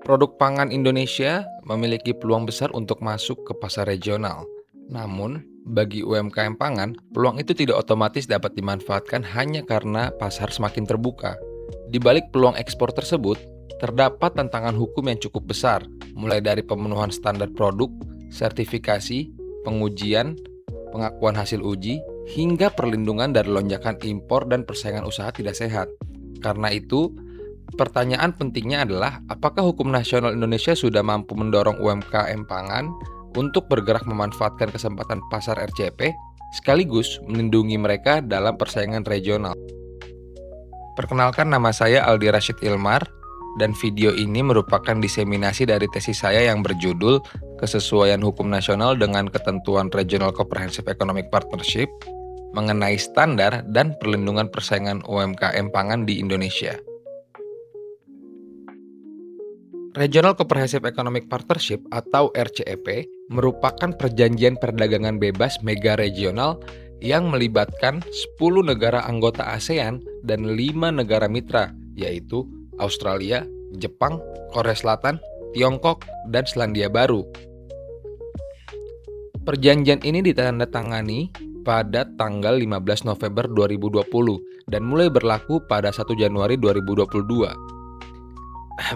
Produk pangan Indonesia memiliki peluang besar untuk masuk ke pasar regional. Namun, bagi UMKM pangan, peluang itu tidak otomatis dapat dimanfaatkan hanya karena pasar semakin terbuka. Di balik peluang ekspor tersebut, terdapat tantangan hukum yang cukup besar, mulai dari pemenuhan standar produk, sertifikasi, pengujian, pengakuan hasil uji, hingga perlindungan dari lonjakan impor dan persaingan usaha tidak sehat. Karena itu, pertanyaan pentingnya adalah, apakah hukum nasional Indonesia sudah mampu mendorong UMKM pangan untuk bergerak memanfaatkan kesempatan pasar RCEP, sekaligus melindungi mereka dalam persaingan regional. Perkenalkan, nama saya Aldi Rashid Ilmar, dan video ini merupakan diseminasi dari tesis saya yang berjudul Kesesuaian Hukum Nasional dengan Ketentuan Regional Comprehensive Economic Partnership mengenai standar dan perlindungan persaingan UMKM pangan di Indonesia. Regional Comprehensive Economic Partnership atau RCEP merupakan perjanjian perdagangan bebas mega regional yang melibatkan 10 negara anggota ASEAN dan 5 negara mitra, yaitu Australia, Jepang, Korea Selatan, Tiongkok, dan Selandia Baru. Perjanjian ini ditandatangani pada tanggal 15 November 2020 dan mulai berlaku pada 1 Januari 2022.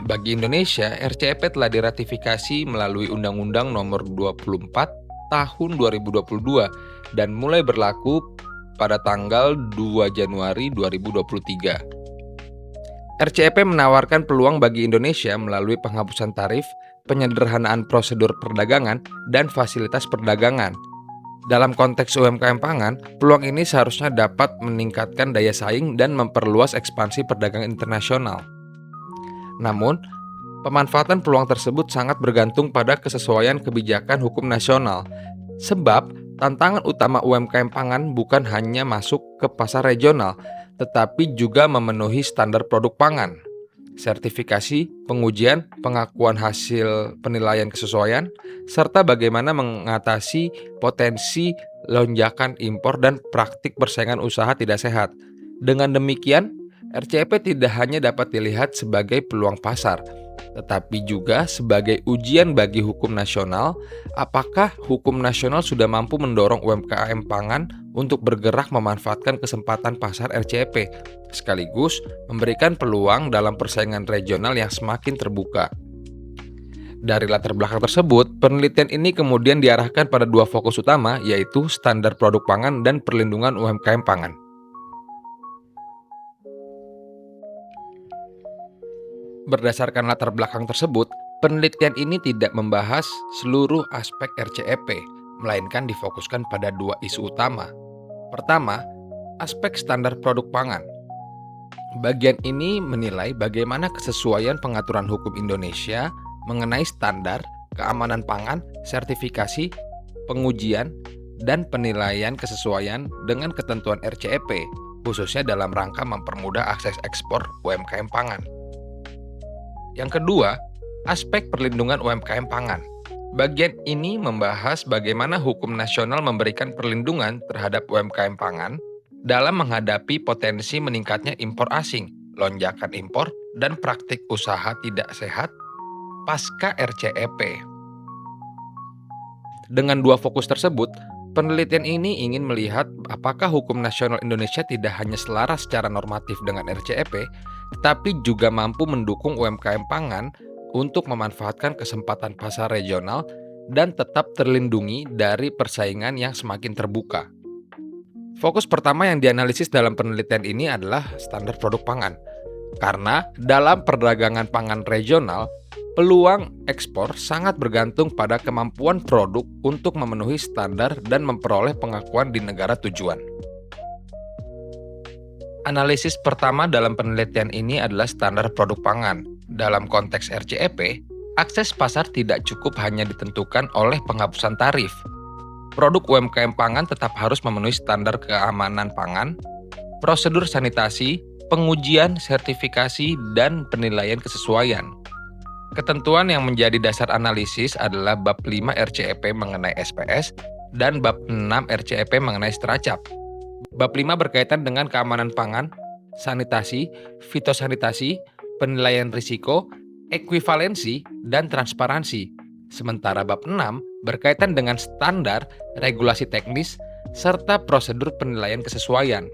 Bagi Indonesia, RCEP telah diratifikasi melalui Undang-Undang Nomor 24 Tahun 2022 dan mulai berlaku pada tanggal 2 Januari 2023. RCEP menawarkan peluang bagi Indonesia melalui penghapusan tarif, penyederhanaan prosedur perdagangan, dan fasilitas perdagangan. Dalam konteks UMKM pangan, peluang ini seharusnya dapat meningkatkan daya saing dan memperluas ekspansi perdagangan internasional. Namun, pemanfaatan peluang tersebut sangat bergantung pada kesesuaian kebijakan hukum nasional. Sebab, tantangan utama UMKM pangan bukan hanya masuk ke pasar regional, tetapi juga memenuhi standar produk pangan, sertifikasi, pengujian, pengakuan hasil penilaian kesesuaian, serta bagaimana mengatasi potensi lonjakan impor dan praktik persaingan usaha tidak sehat. Dengan demikian, RCEP tidak hanya dapat dilihat sebagai peluang pasar, tetapi juga sebagai ujian bagi hukum nasional. Apakah hukum nasional sudah mampu mendorong UMKM pangan untuk bergerak memanfaatkan kesempatan pasar RCEP, sekaligus memberikan peluang dalam persaingan regional yang semakin terbuka. Dari latar belakang tersebut, penelitian ini kemudian diarahkan pada dua fokus utama, yaitu standar produk pangan dan perlindungan UMKM pangan. Berdasarkan latar belakang tersebut, penelitian ini tidak membahas seluruh aspek RCEP, melainkan difokuskan pada dua isu utama. Pertama, aspek standar produk pangan. Bagian ini menilai bagaimana kesesuaian pengaturan hukum Indonesia mengenai standar, keamanan pangan, sertifikasi, pengujian, dan penilaian kesesuaian dengan ketentuan RCEP, khususnya dalam rangka mempermudah akses ekspor UMKM pangan. Yang kedua, aspek perlindungan UMKM pangan. Bagian ini membahas bagaimana hukum nasional memberikan perlindungan terhadap UMKM pangan dalam menghadapi potensi meningkatnya impor asing, lonjakan impor, dan praktik usaha tidak sehat pasca RCEP. Dengan dua fokus tersebut, penelitian ini ingin melihat apakah hukum nasional Indonesia tidak hanya selaras secara normatif dengan RCEP, tetapi juga mampu mendukung UMKM pangan untuk memanfaatkan kesempatan pasar regional dan tetap terlindungi dari persaingan yang semakin terbuka. Fokus pertama yang dianalisis dalam penelitian ini adalah standar produk pangan. Karena dalam perdagangan pangan regional, peluang ekspor sangat bergantung pada kemampuan produk untuk memenuhi standar dan memperoleh pengakuan di negara tujuan. Analisis pertama dalam penelitian ini adalah standar produk pangan. Dalam konteks RCEP, akses pasar tidak cukup hanya ditentukan oleh penghapusan tarif. Produk UMKM pangan tetap harus memenuhi standar keamanan pangan, prosedur sanitasi, pengujian, sertifikasi, dan penilaian kesesuaian. Ketentuan yang menjadi dasar analisis adalah Bab 5 RCEP mengenai SPS dan Bab 6 RCEP mengenai Stracap. Bab 5 berkaitan dengan keamanan pangan, sanitasi, fitosanitasi, penilaian risiko, ekuivalensi, dan transparansi. Sementara bab 6 berkaitan dengan standar, regulasi teknis, serta prosedur penilaian kesesuaian.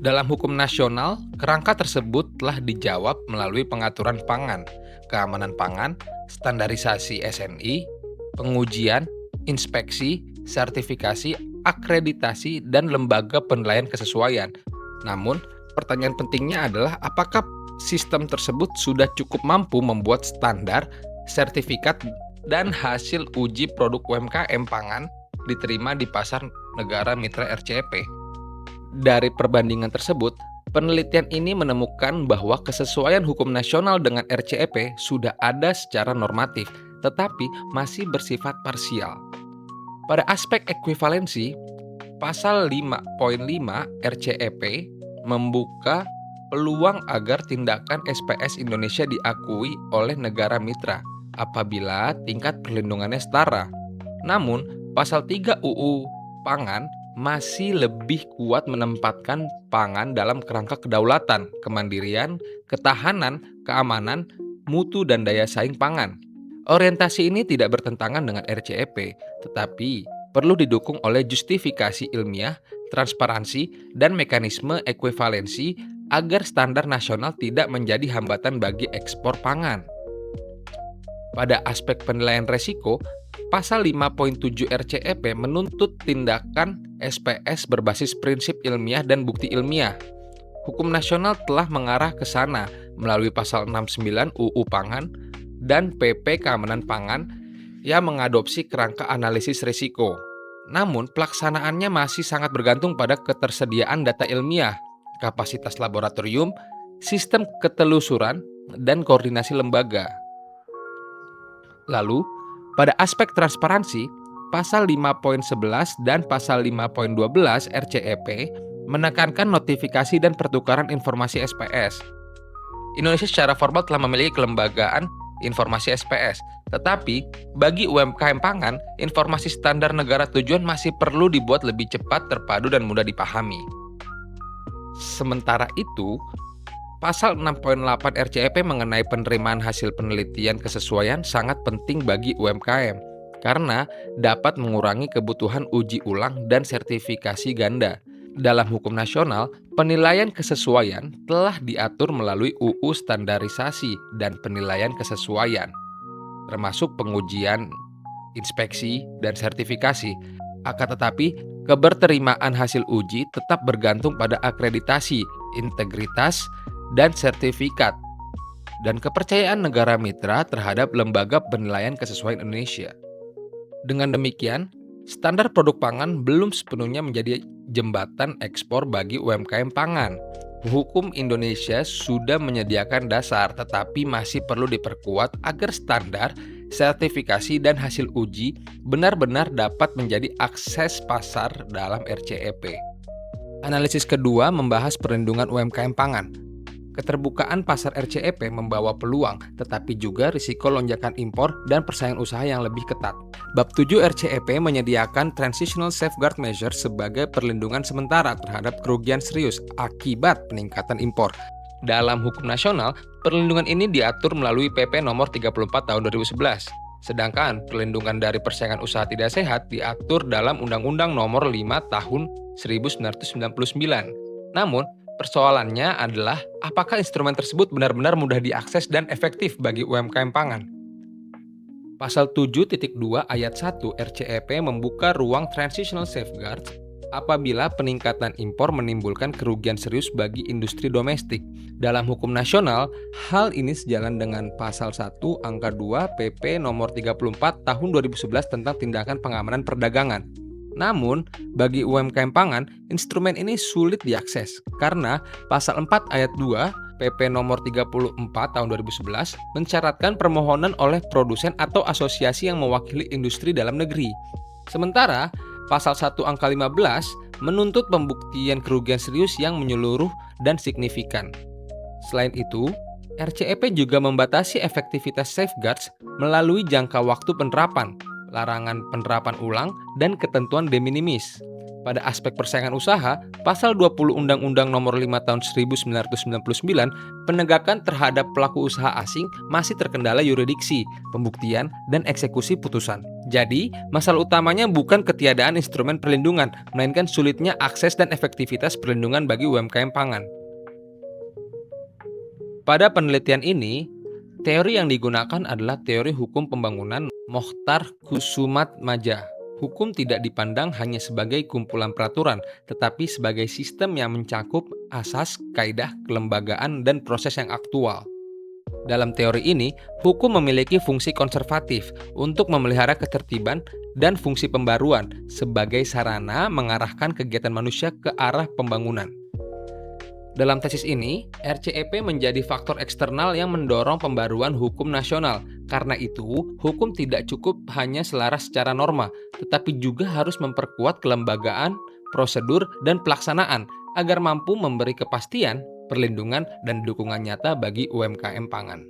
Dalam hukum nasional, kerangka tersebut telah dijawab melalui pengaturan pangan, keamanan pangan, standarisasi SNI, pengujian, inspeksi, sertifikasi, akreditasi, dan lembaga penilaian kesesuaian. Namun, pertanyaan pentingnya adalah apakah sistem tersebut sudah cukup mampu membuat standar, sertifikat, dan hasil uji produk UMKM pangan diterima di pasar negara mitra RCEP. Dari perbandingan tersebut, penelitian ini menemukan bahwa kesesuaian hukum nasional dengan RCEP sudah ada secara normatif, tetapi masih bersifat parsial. Pada aspek ekuivalensi, pasal 5.5 RCEP membuka peluang agar tindakan SPS Indonesia diakui oleh negara mitra apabila tingkat perlindungannya setara. Namun, pasal 3 UU Pangan masih lebih kuat menempatkan pangan dalam kerangka kedaulatan, kemandirian, ketahanan, keamanan, mutu, dan daya saing pangan. Orientasi ini tidak bertentangan dengan RCEP, tetapi perlu didukung oleh justifikasi ilmiah, transparansi, dan mekanisme ekuivalensi agar standar nasional tidak menjadi hambatan bagi ekspor pangan. Pada aspek penilaian resiko, Pasal 5.7 RCEP menuntut tindakan SPS berbasis prinsip ilmiah dan bukti ilmiah. Hukum nasional telah mengarah ke sana melalui pasal 69 UU Pangan dan PP Keamanan Pangan yang mengadopsi kerangka analisis risiko. Namun, pelaksanaannya masih sangat bergantung pada ketersediaan data ilmiah, kapasitas laboratorium, sistem ketelusuran, dan koordinasi lembaga. Lalu, pada aspek transparansi, pasal 5.11 dan pasal 5.12 RCEP menekankan notifikasi dan pertukaran informasi SPS. Indonesia secara formal telah memiliki kelembagaan informasi SPS, tetapi bagi UMKM pangan, informasi standar negara tujuan masih perlu dibuat lebih cepat, terpadu, dan mudah dipahami. Sementara itu, Pasal 6.8 RCEP mengenai penerimaan hasil penelitian kesesuaian sangat penting bagi UMKM karena dapat mengurangi kebutuhan uji ulang dan sertifikasi ganda. Dalam hukum nasional, penilaian kesesuaian telah diatur melalui UU Standarisasi dan Penilaian Kesesuaian, termasuk pengujian, inspeksi, dan sertifikasi. Akan tetapi, keberterimaan hasil uji tetap bergantung pada akreditasi, integritas, dan sertifikat, dan kepercayaan negara mitra terhadap lembaga penilaian kesesuaian Indonesia. Dengan demikian, standar produk pangan belum sepenuhnya menjadi jembatan ekspor bagi UMKM pangan. Hukum Indonesia sudah menyediakan dasar, tetapi masih perlu diperkuat agar standar, sertifikasi, dan hasil uji benar-benar dapat menjadi akses pasar dalam RCEP. Analisis kedua membahas perlindungan UMKM pangan. Keterbukaan pasar RCEP membawa peluang, tetapi juga risiko lonjakan impor dan persaingan usaha yang lebih ketat. Bab 7 RCEP menyediakan Transitional Safeguard Measure sebagai perlindungan sementara terhadap kerugian serius akibat peningkatan impor. Dalam hukum nasional, perlindungan ini diatur melalui PP nomor 34 tahun 2011. Sedangkan perlindungan dari persaingan usaha tidak sehat diatur dalam Undang-Undang nomor 5 tahun 1999. Namun, persoalannya adalah apakah instrumen tersebut benar-benar mudah diakses dan efektif bagi UMKM pangan. Pasal 7.2 ayat 1 RCEP membuka ruang transitional safeguards apabila peningkatan impor menimbulkan kerugian serius bagi industri domestik. Dalam hukum nasional, hal ini sejalan dengan pasal 1 angka 2 PP nomor 34 tahun 2011 tentang tindakan pengamanan perdagangan. Namun, bagi UMKM pangan, instrumen ini sulit diakses karena pasal 4 ayat 2 PP nomor 34 tahun 2011 mensyaratkan permohonan oleh produsen atau asosiasi yang mewakili industri dalam negeri. Sementara, pasal 1 angka 15 menuntut pembuktian kerugian serius yang menyeluruh dan signifikan. Selain itu, RCEP juga membatasi efektivitas safeguards melalui jangka waktu penerapan, larangan penerapan ulang, dan ketentuan de minimis. Pada aspek persaingan usaha, Pasal 20 Undang-Undang Nomor 5 Tahun 1999, penegakan terhadap pelaku usaha asing masih terkendala yurisdiksi, pembuktian, dan eksekusi putusan. Jadi, masalah utamanya bukan ketiadaan instrumen perlindungan, melainkan sulitnya akses dan efektivitas perlindungan bagi UMKM pangan. Pada penelitian ini, teori yang digunakan adalah teori hukum pembangunan Mokhtar Kusumatmaja. Hukum tidak dipandang hanya sebagai kumpulan peraturan, tetapi sebagai sistem yang mencakup asas, kaidah, kelembagaan, dan proses yang aktual. Dalam teori ini, hukum memiliki fungsi konservatif untuk memelihara ketertiban dan fungsi pembaruan sebagai sarana mengarahkan kegiatan manusia ke arah pembangunan. Dalam tesis ini, RCEP menjadi faktor eksternal yang mendorong pembaruan hukum nasional. Karena itu, hukum tidak cukup hanya selaras secara norma, tetapi juga harus memperkuat kelembagaan, prosedur, dan pelaksanaan agar mampu memberi kepastian, perlindungan, dan dukungan nyata bagi UMKM pangan.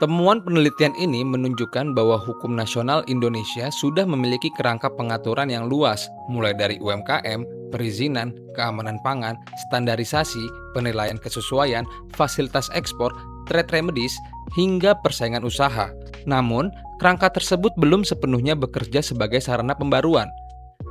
Temuan penelitian ini menunjukkan bahwa hukum nasional Indonesia sudah memiliki kerangka pengaturan yang luas, mulai dari UMKM, perizinan, keamanan pangan, standarisasi, penilaian kesesuaian, fasilitas ekspor, trade remedies, hingga persaingan usaha. Namun, kerangka tersebut belum sepenuhnya bekerja sebagai sarana pembaruan.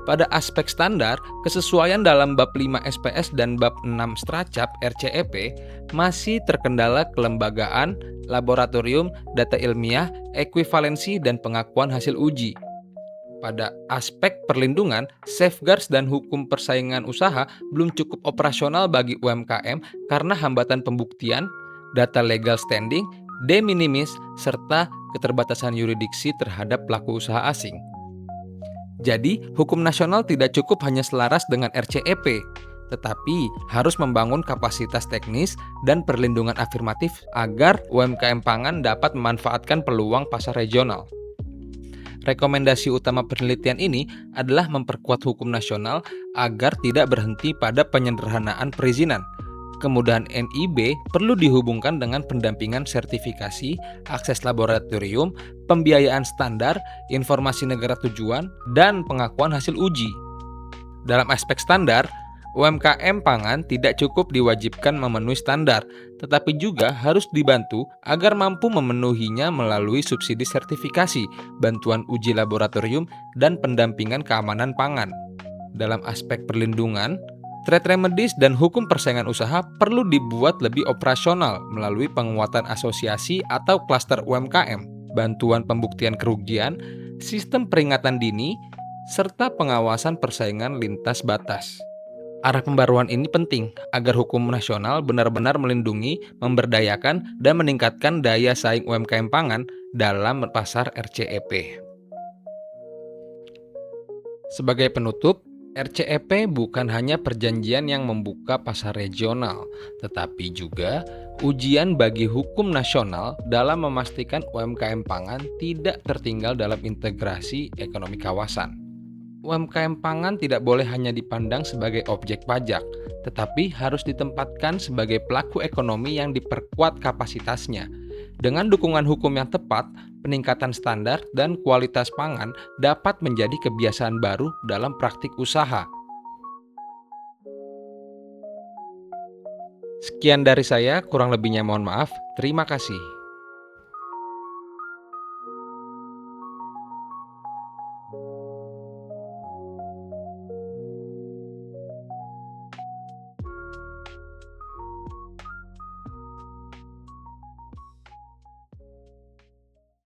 Pada aspek standar, kesesuaian dalam Bab 5 SPS dan Bab 6 Stracap RCEP masih terkendala kelembagaan, laboratorium, data ilmiah, ekuivalensi, dan pengakuan hasil uji. Pada aspek perlindungan, safeguards dan hukum persaingan usaha belum cukup operasional bagi UMKM karena hambatan pembuktian, data legal standing, de minimis, serta keterbatasan yurisdiksi terhadap pelaku usaha asing. Jadi, hukum nasional tidak cukup hanya selaras dengan RCEP, tetapi harus membangun kapasitas teknis dan perlindungan afirmatif agar UMKM pangan dapat memanfaatkan peluang pasar regional. Rekomendasi utama penelitian ini adalah memperkuat hukum nasional agar tidak berhenti pada penyederhanaan perizinan. Kemudahan NIB perlu dihubungkan dengan pendampingan sertifikasi, akses laboratorium, pembiayaan standar, informasi negara tujuan, dan pengakuan hasil uji. Dalam aspek standar, UMKM pangan tidak cukup diwajibkan memenuhi standar, tetapi juga harus dibantu agar mampu memenuhinya melalui subsidi sertifikasi, bantuan uji laboratorium, dan pendampingan keamanan pangan. Dalam aspek perlindungan, trade remedies dan hukum persaingan usaha perlu dibuat lebih operasional melalui penguatan asosiasi atau klaster UMKM, bantuan pembuktian kerugian, sistem peringatan dini, serta pengawasan persaingan lintas batas. Arah pembaruan ini penting agar hukum nasional benar-benar melindungi, memberdayakan, dan meningkatkan daya saing UMKM pangan dalam pasar RCEP. Sebagai penutup, RCEP bukan hanya perjanjian yang membuka pasar regional, tetapi juga ujian bagi hukum nasional dalam memastikan UMKM pangan tidak tertinggal dalam integrasi ekonomi kawasan. UMKM pangan tidak boleh hanya dipandang sebagai objek pajak, tetapi harus ditempatkan sebagai pelaku ekonomi yang diperkuat kapasitasnya. Dengan dukungan hukum yang tepat, peningkatan standar dan kualitas pangan dapat menjadi kebiasaan baru dalam praktik usaha. Sekian dari saya, kurang lebihnya mohon maaf. Terima kasih.